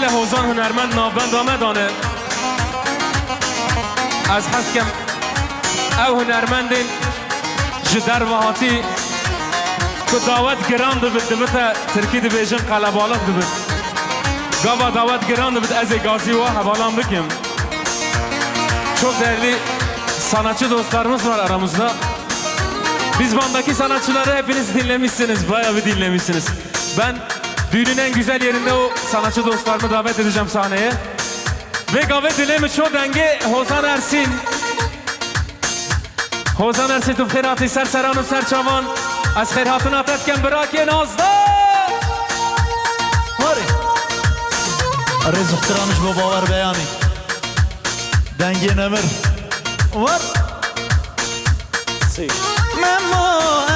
گل حوزان هنرمند نافبند آمدانه از حس کم او هنرمندین جدر و هاتی که دعوت گران دبید دبیتا ترکی دبیجن قلبالق دبید گاوا دعوت گران دبید از گازی و حوالان بکیم. çok değerli sanatçı dostlarımız var aramızda. Biz bandaki sanatçıları hepiniz dinlemişsiniz, bayağı bir dinlemişsiniz. Ben düğünün en güzel yerinde o sanatçı dostlarımı davet edeceğim sahneye. Ve davet dilemi çok denge Hozan Ersin. Hozan Ersin tu خیراتی سرسران و سرچاوان از خیراتون آتتکن براکی نازده رز احترامش با باور بیانی دنگی نمر ور مما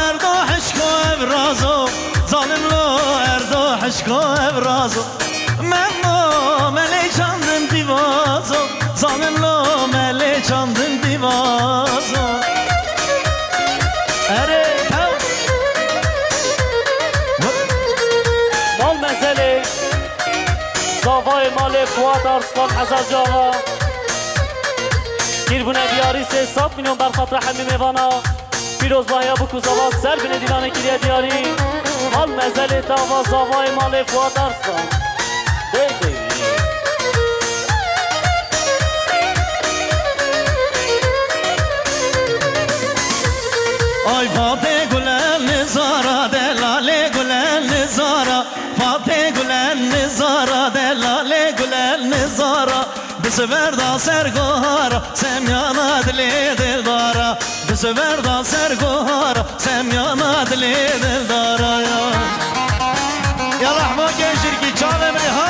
اردو حشکو ابرازو ظالم لو اردو حشکو ابرازو مما ملی چندم دیوازو ظالم لو ملی چندم دیوازو اره تو مال مسئله زاوای مال فواد ارسلان حزر جاوا گیر بونه دیاری 300 میلیون بر خاطر همه میوانا پیروز بایا بکو زاوا سر بینه دیوانه گیریه دیاری مال مسئله تاوا زاوای مال فواد ارسلان دیگه آی فاته گلن نزارا دلاله گلن نزارا فاته گلن نزارا دلاله گلن نزارا بسوردا سرگوهارا سمیانا دلی دلدارا بسوردا سرگوهارا سمیانا دلی دلدارا یا رحمه گنجر کی چاله می ها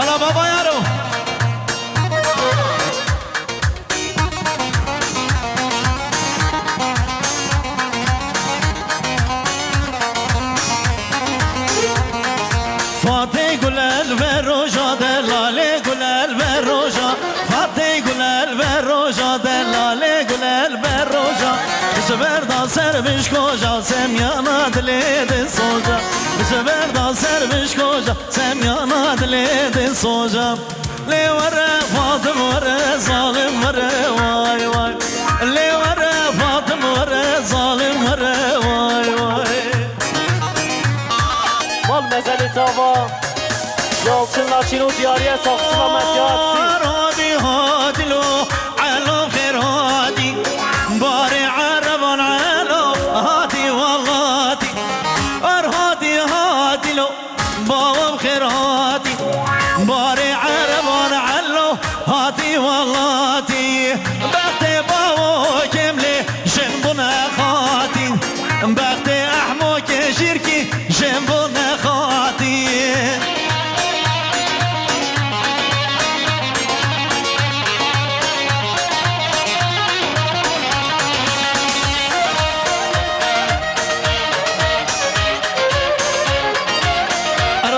الا بابا یارو فاتح گلل و روژا دلاله گلل و روژا فاتح گلل و روژا دلاله گلل و روژا بسوردا سر بش کجا سمیانا دلی دل سوجا بسوردا سر بش کجا سمیانا دلی دل سوجا لی وره فاطم وره ظالم وره وای وای لی وره فاطم وره ظالم وره وای وای مال مزل تاوا یالچın لاچین و دیاریه ساخصی و مدیاتسی هادي هادي لو علو خير هادي باري عربان علو هادي والله هادي هادي هادي لو بابا بخير هادي باري عربان علو هادي والله هادي بختي بابا كملي جنبنا خاتي بختي احمو كشيركي جنبنا خاتي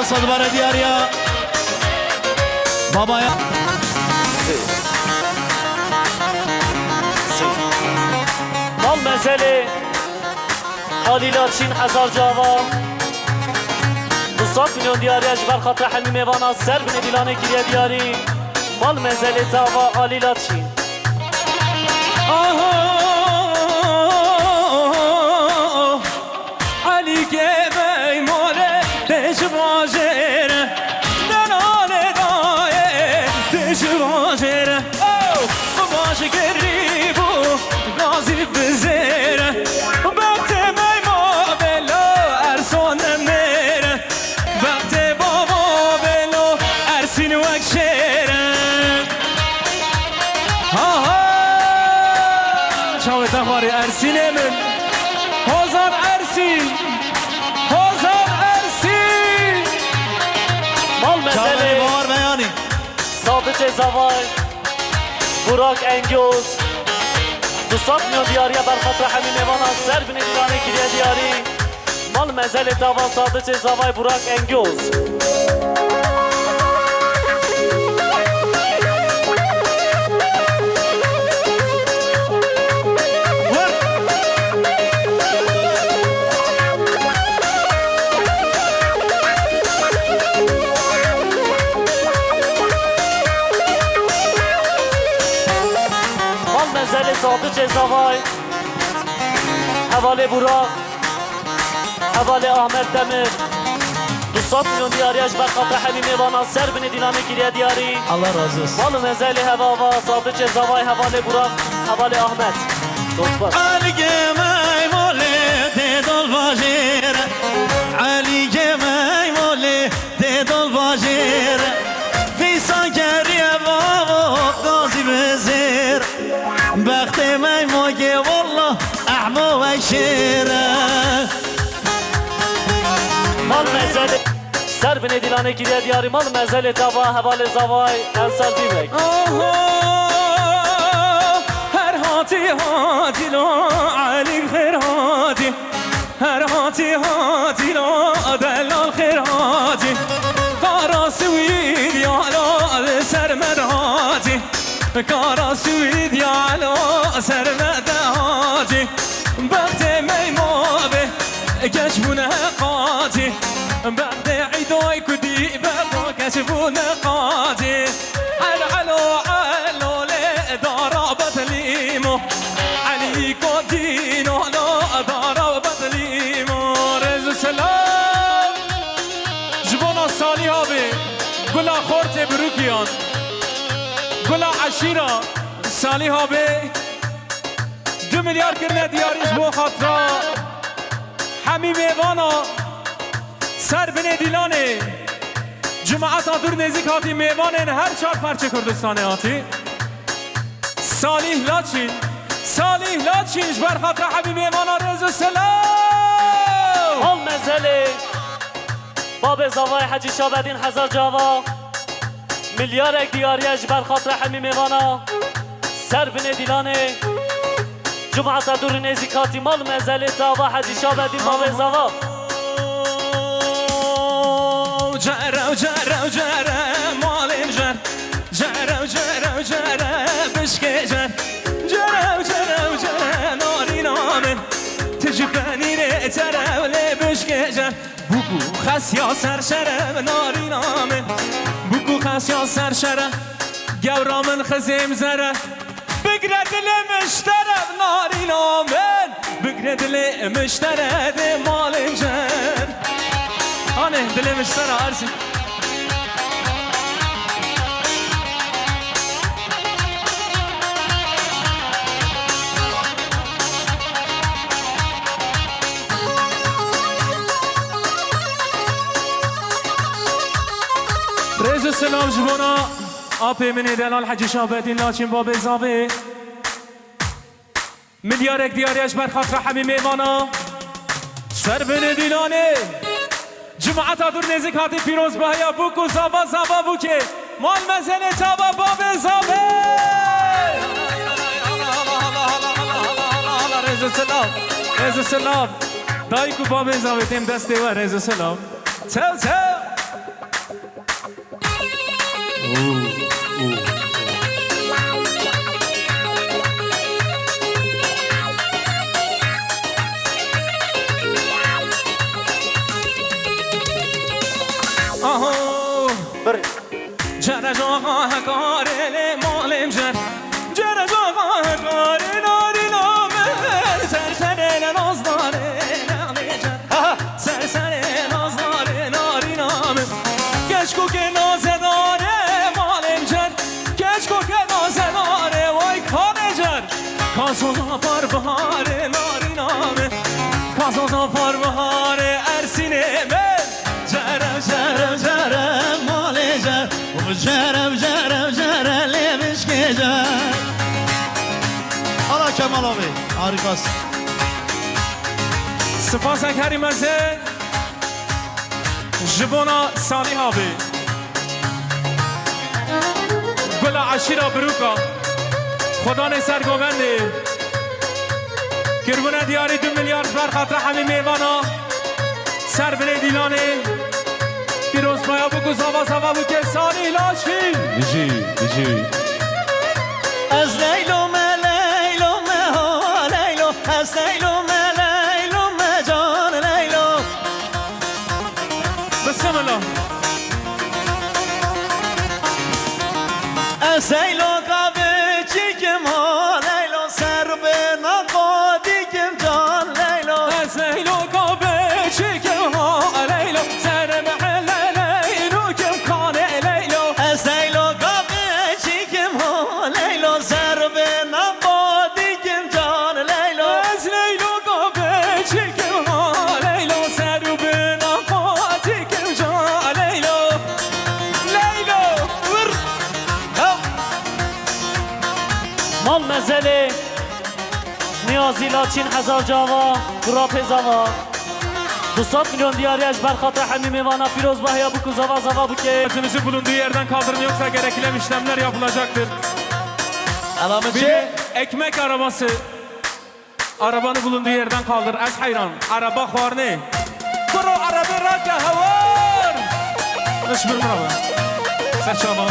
صدبار دیاریا بابا یا مال مسئله عالی لاچین هزار جاوا 200 میلیون دیاری اجبر خاطر حمی میوانا سر بینه دیلانه گیریه دیاری مال مسئله تاوا عالی لاچین علی که بیماره دش باجره دنانه دایه دش باجره باش گریبو گازی بزره وقت میما بلا ارسان میره وقت بابا بلا ارسین وکشره چاوه تخواری ارسین من هزار ارسین مسئله بار بیانی صادق زوای براک انگوز 200 میلیون دیاری بر خاطر همین میوانا سر بینه دیوانه گیریه دیاری مال مسئله تاوا صادق زوای براک انگوز صادق زوای حواله براق حواله احمد دمر 200 میلیون دیاریش بر خاطر حمیم ایوانا سر بین دیلانه گیریه دیاری الله razı olsun. مال مزل هوا و صادق زوای حواله براق حواله احمد دوست باش Ali gemay mole de dol bajir Ali gemay mole de dol bajir Fisa geriye baba gazi bezir Bekte may moge wallah ahmo ve şire مال مزل سر بین دیلانه گیریه دیاری مال مزل هوا حواله زوای انصار دیمک هر هاتی هاتی لا علی خیر هاتی هر هاتی هاتی لا دلال خیر هاتی کارا سوید یا لا سرمد هاتی کارا سوید یا لا سرمد هاتی بخت میمابه کشبونه قاتی بخت عیدای کدی بخت کشبونه قاتی علو علو لدارا بطلیمو علی کدینو لدارا بطلیمو رز سلام جبونا سالی ها بی گلا خورت بروکیان گلا عشیرا سالی ها بی 2 میلیارد کرنه دیاریش بو خاطرا حمیم ایوانا سر بین دیلانه جماعت دور نزیک هاتی میوانن هر 4 پرچه کردستانه هاتی صالح لاچین بر خاطر حمیم ایوانا رز سلام مال مزل باب زوای حجی شابدین 1000 جاوا میلیارد دیاریش بر خاطر حمیم ایوانا سر بین دیلانه جمعت دور نزیکاتی مال مزل تاوا حجی شابدین باب زوا جره مالیم جره بشکه جره ناری نامن تجبنی ره تره ولی بشکه بگو خسیا سرشره ناری نامن بگو خسیا سرشره گورامن خزیم زره بگره دل مشتره ناری نامن بگره دل مشتره ده مالیم آنه دل مشتره عرضی رئیس سلام جبونا آپی منی دلال حجی شابدین لاچین باب زابه میلیارد دیاریش بر خاطر حمیم ایوانا سر بین دیلانه جماعت دور نزیک هاتی پیروز بهیا بوکو زابا بوکه مال مزل تابا باب زابه رئیس سلام دایکو باب زابه تیم دسته و رئیس سلام تو جره جاقا هکاره مالیم جره جاقا هکاره ناری نامه سرسره نازداره نالی سرسره نازداره ناری نامه کشکو که نازداره مالیم کشکو که نازداره وای کانه کاسوزا پر بهاره ناری نامه کاسوزا پر بهاره ارسینه من جره مالی جره لیبش که جره Allah Kemal abi harikasın. سپاس کریم از جبونا سالی هابی گلا عشیرا بروکا خدا نه سرگوونده کربونه دیاری 2 میلیارد بر خاطر حمیم ایوانا سر بره دیلانه پیروز بایا بگو زوا بو که سالی لاشی بیجی از لیلو لیلو ها لیلو از لیلو جان لیلو بسم الله از لیلو قبه چیکم ها لیلو سر نازی لاچین هزار جاوا گراپ زوا 200 milyon diyariyeş berkata hemi mevana firoz bahya bu kuzava zava bu ke. Aracınızı bulunduğu yerden kaldırın yoksa gerekli işlemler yapılacaktır. Bir Alametçi. de ekmek arabası. Arabanı bulunduğu yerden kaldır. Az hayran. Araba kvarne. Kuru araba raka havar. Eşbir merhaba. Serçaba.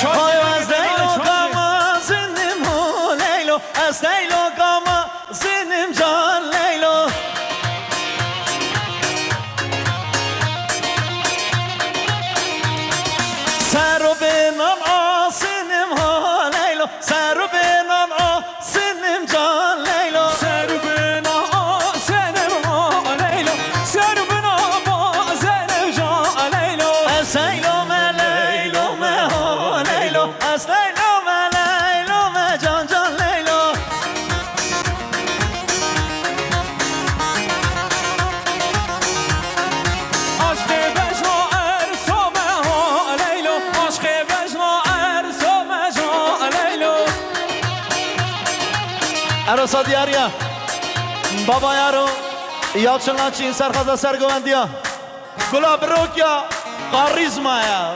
Hay Leylo kama zinim ho Leylo Ez Leylo kama zinim can Leylo Seru benan asinim ho Leylo Seru benan asinim can Leylo Serbina senem ha Leylo. Serbina senem ja Leylo. Ez Leylo me Leylo me ho Leylo Ez Leylo me Leylo me can can Leylo Aşkı bejna ersome ha Leylo. Aşkı bejna ersome ja Leylo. Erosa diyariya Baba yaro Yalçınla Çin serkaza sergovendiya Gula brokya Karizma ya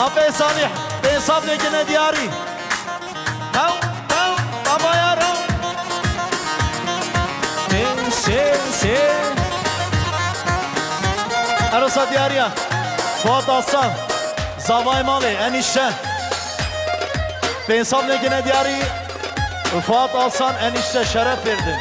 Ape Salih Besab nekine diyari Tav Baba yaro Sen Erosa diyariya Fuat Aslan Zavay Mali enişte Besab nekine diyari Fuat Aslan enişte şeref verdi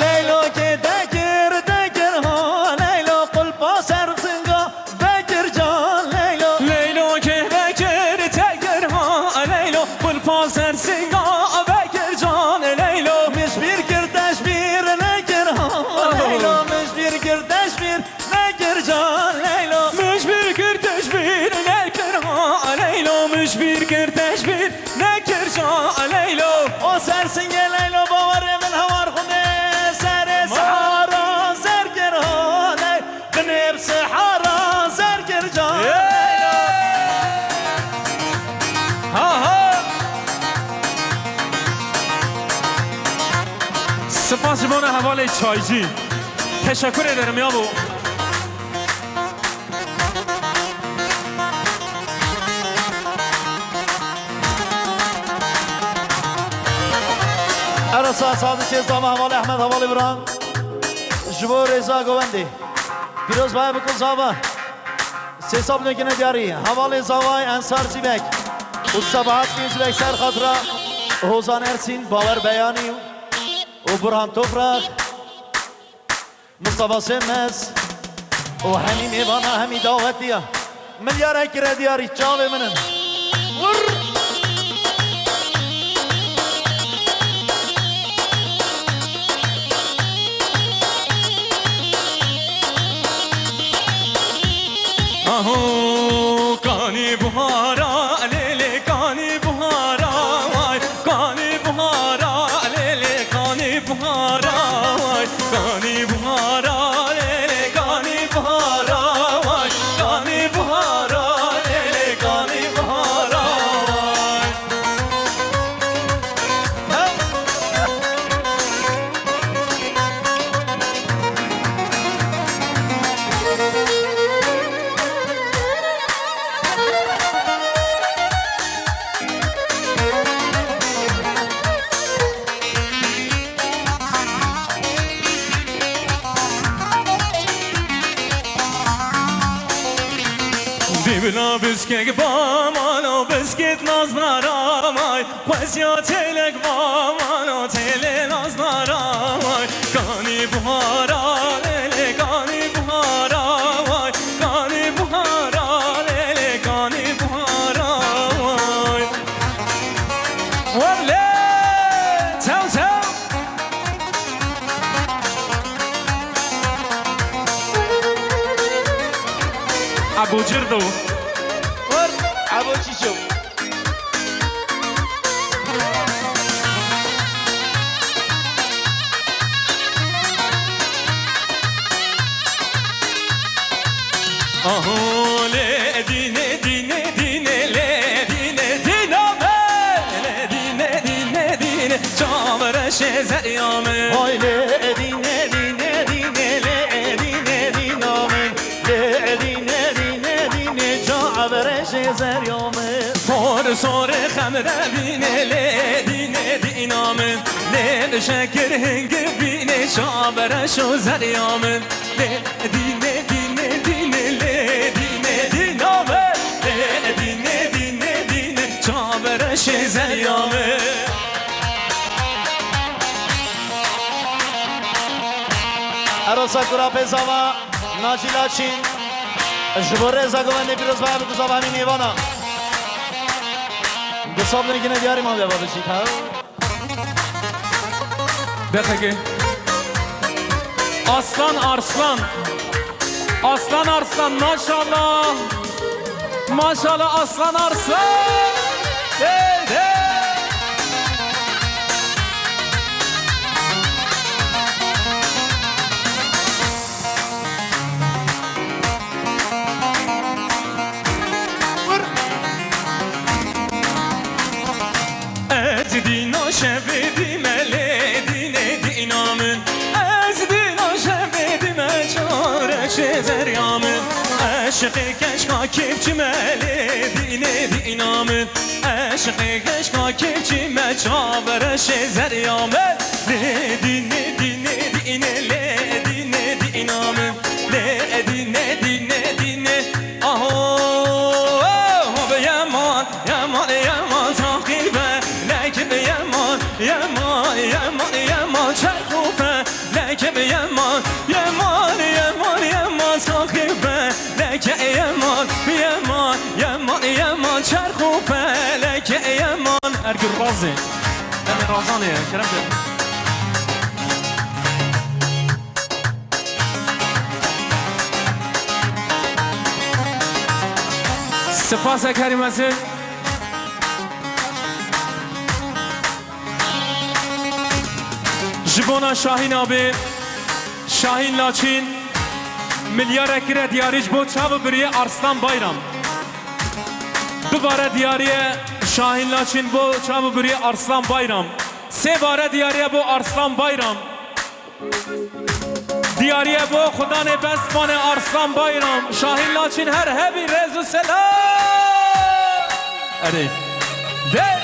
Leylo ki dekir ha Leylo kulpa sersinga bekir can Leylo Leylo ke bekir tekir ha Leylo. Bul pazer singa bekir can Leylo. Miş bir kirdeş bir nekir ha Leylo Miş bir kirdeş bir nekir can Leylo Müş bir kirteş bir nekir ha Leylo. Müş bir kirteş bir nekir can Leylo. O sersin gel Leylo bavar emin havar khude Sere sahara zergir ha Leylo Kınıp sahara zergir can Leylo Ha سپاسگزارم حواله چایجی تشکر ederim ya bu Arasa Sadı Çezdama Havalı Ahmet Havalı İbrahim Jbo Reza Govendi Piroz Baya Bukul Zava Sesab Nekine Diyari Havalı Zavay Ensar Zibek Sabahat Zibek Ser Khatra Hozan Ersin Baver Beyani Burhan Toprak Mustafa Semmez Hamim Evana Hemi Davetiya Milyar Ekre Diyari Çave Minin Aho kani buhara lele kani buhara vay kani buhara lele kani buhara vay kani buhara lele kani buhara vay kani buhara lele kani buhara vay Dibna biskek bamano biskit naznaramay Kwasya telek bamano tele naznaramay Kani buhara lele kani buhara vay Kani buhara lele kani buhara vay Valle Tell Abu Jirdo Abu Çişo آهو لی دینه دینه دینه لی دینه دینامه لی دینه دینه دینه چامرش زریامه Oy le dine dine dine le dine dinamın le dine dine dine cabereş zeryamın فور سور خمره بینه لی دینه دینامه لی شکر هنگ بینه شابرش و زریامه لی دینه دینه دینه لی دینه دینامه لی دینه دینه دینه شابرش زریامه Arosa kura pezava Najila Çin Jbore zagovane piroz babi kuzava min evana Dosablı yine diyarım abi babacık ha دقیقه aslan arslan aslan arslan maşallah maşallah aslan arslan hey, hey. Ez dino şevedim ele dine dinamın Ez dino şevedim çare şezeryamın Aşkı keşka kepçime ele dine dinamın Aşkı keşka kepçime çare şezeryamın Le dine dine dine le dine dinamın Le dine dine dine aho yaman yaman yaman takibe Lekim yaman yaman yaman yaman çarkufe Lekim yaman yaman yaman yaman takibe Leke yaman yaman yaman yaman çarkufe Leke yaman Ergür Razi Emin Razani Kerem de سپاس کریم از جبونا شاهین آبی شاهین لاچین میلیار اکره دیاریش بود چاو بریه ارسلان بایرام دوباره دیاریه شاهین لاچین بود چاو بریه ارسلان بایرام سه باره دیاریه بود ارسلان بایرام دیاریه بو خدا نبستمان ارسلان بایرام شاهین لاچین هر هبی رز و سلام اره ده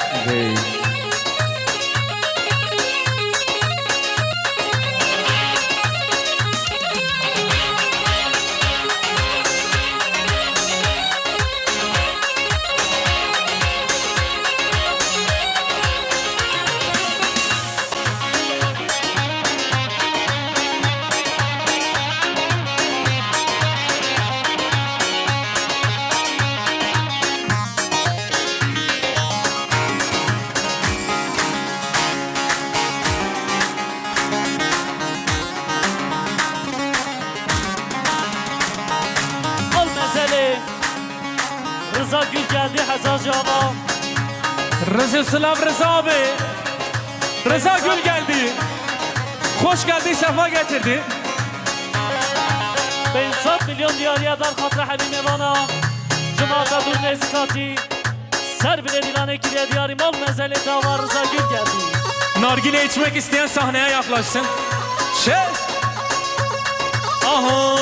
Rıza Gül geldi Hazar Cava Rıza Sılav Rıza abi Rıza Gül geldi Hoş geldi sefa getirdi Ben 100 milyon diyariye dar khatra Habib Evana Cumata dur nezikati Ser bile dilane kiriye diyari mal mezeli tava Rıza Gül geldi Nargile içmek isteyen sahneye yaklaşsın Aha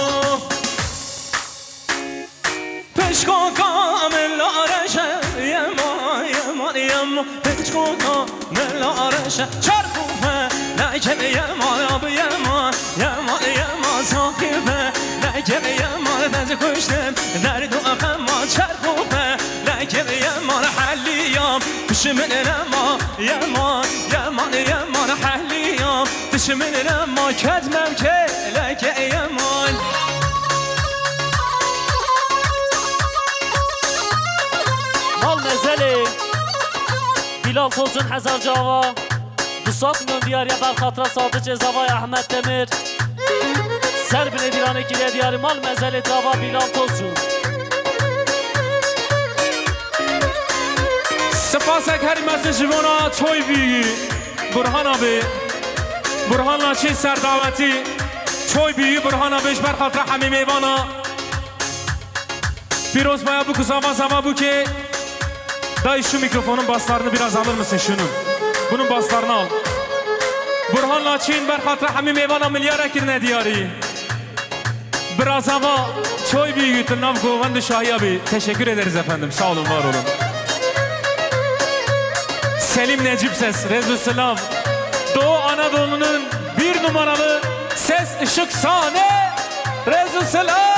Peşko kamellareşe Yema yema yema Peşko kamellareşe Çarkufe Lekem yema abi yema Yema yema sahibe Lekem yema Bezi kuştum Derdu akema Çarkufe Lekem yema Halliyam Düşümün rema Yema yema yema Halliyam Düşümün rema Kedmem ke Leke yema Mal mezeli Bilal Tosun Hazar Cava 200 milyon diyariye dar khatra Sadık Zavay Ahmet Demir Ser bile dilane kiriye diyari mal mezeli tava Bilal Tosun سپاس کریم از جوانا توی بیگی برهان آبی برهان لاچین سردعوتی توی بیگی برهان آبیش بر خاطر همه میوانا Firoz Baya bu kusama sama bu ki. Dayı şu mikrofonun baslarını biraz alır mısın şunun? Bunun baslarını al. Burhan Laçin Berhat Rahmi Meyvana milyar ekirne diyari. Biraz ama çoy büyüğütün nav govan Şahi abi. Teşekkür ederiz efendim. Sağ olun, var olun. Selim Necip Ses, Rezu Sılav. Doğu Anadolu'nun bir numaralı ses ışık sahne. Rezu Sılav.